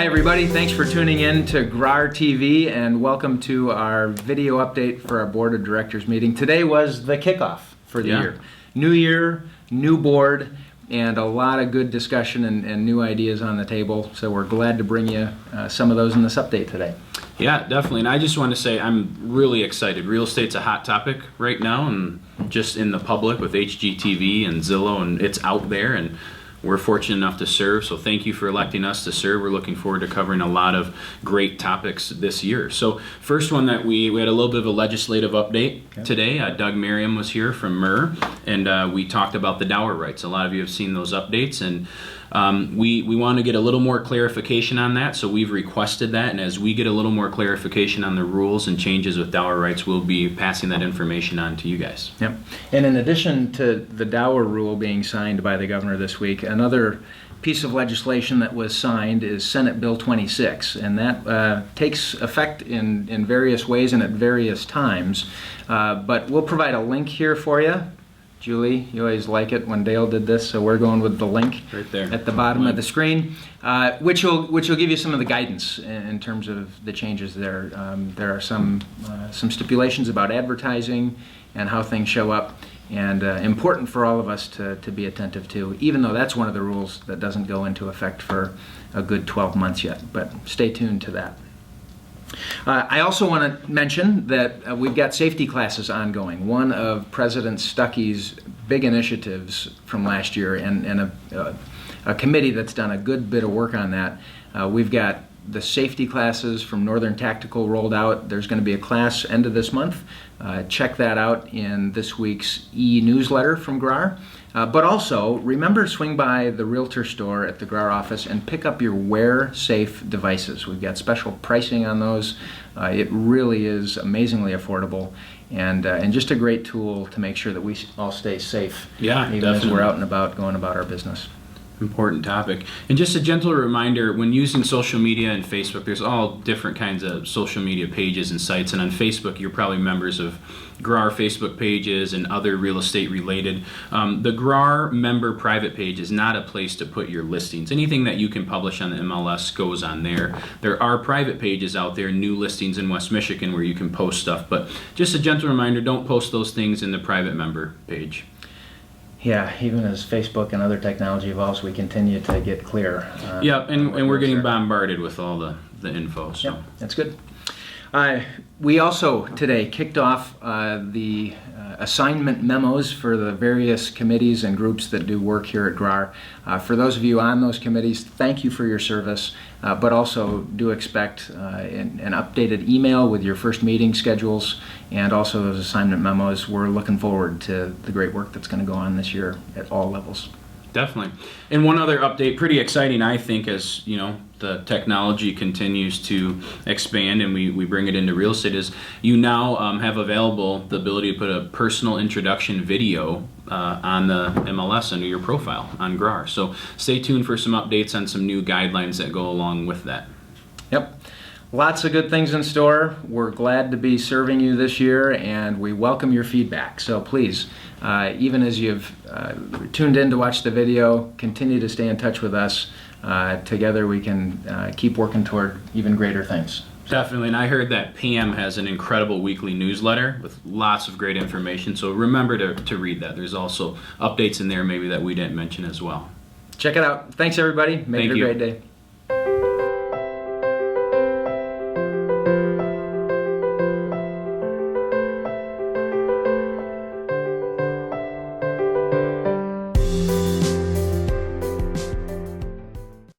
Hi everybody, thanks for tuning in to GRAR TV and welcome to our video update for our Board of Directors meeting. Today was the kickoff for the year. New year, new board, and a lot of good discussion and new ideas on the table. So we're glad to bring you some of those in this update today. Yeah, definitely. And I just want to say I'm really excited. Real estate's a hot topic right now and just in the public with HGTV and Zillow, and it's out there and we're fortunate enough to serve, so thank you for electing us to serve. We're looking forward to covering a lot of great topics this year. So first one that we had a little bit of a legislative update today. Doug Merriam was here from MER, and we talked about the dower rights. A lot of you have seen those updates, and we want to get a little more clarification on that, so we've requested that, and as we get a little more clarification on the rules and changes with dower rights, we'll be passing that information on to you guys. Yep. And in addition to the dower rule being signed by the governor this week, another piece of legislation that was signed is Senate Bill 26, and that takes effect in various ways and at various times, but we'll provide a link here for you. Julie, you always like it when Dale did this, so we're going with the link right there at the bottom of the screen, which will give you some of the guidance in terms of the changes there. There are some stipulations about advertising and how things show up, and important for all of us to be attentive to, even though that's one of the rules that doesn't go into effect for a good 12 months yet, but stay tuned to that. I also want to mention that we've got safety classes ongoing. One of President Stuckey's big initiatives from last year, and a committee that's done a good bit of work on that. We've got the safety classes from Northern Tactical rolled out. There's going to be a class end of this month. Check that out in this week's e-newsletter from GRAR. But also, remember to swing by the Realtor store at the GRAR office and pick up your Wear Safe devices. We've got special pricing on those. It really is amazingly affordable and just a great tool to make sure that we all stay safe, even as we're out and about going about our business. Important topic. And just a gentle reminder, when using social media and Facebook, there's all different kinds of social media pages and sites, and on Facebook you're probably members of GRAR Facebook pages and other real estate related. The GRAR member private page is not a place to put your listings. Anything that you can publish on the MLS goes on there. There are private pages out there, new listings in West Michigan, where you can post stuff, but just a gentle reminder, don't post those things in the private member page. Yeah, even as Facebook and other technology evolves, we continue to get clear. Yeah, and we're getting bombarded with all the info. So. Yep, that's good. We also today kicked off the assignment memos for the various committees and groups that do work here at GRAR. For those of you on those committees, thank you for your service, but also do expect an updated email with your first meeting schedules and also those assignment memos. We're looking forward to the great work that's going to go on this year at all levels. Definitely. And one other update, pretty exciting, I think, as you know, the technology continues to expand and we bring it into real estate, is you now have available the ability to put a personal introduction video on the MLS under your profile on GRAR. So stay tuned for some updates on some new guidelines that go along with that. Yep. Lots of good things in store. We're glad to be serving you this year, and we welcome your feedback. So please, even as you've tuned in to watch the video, continue to stay in touch with us. Together we can keep working toward even greater things. Definitely, and I heard that PM has an incredible weekly newsletter with lots of great information, so remember to read that. There's also updates in there maybe that we didn't mention as well. Check it out. Thanks everybody. Make it a great day.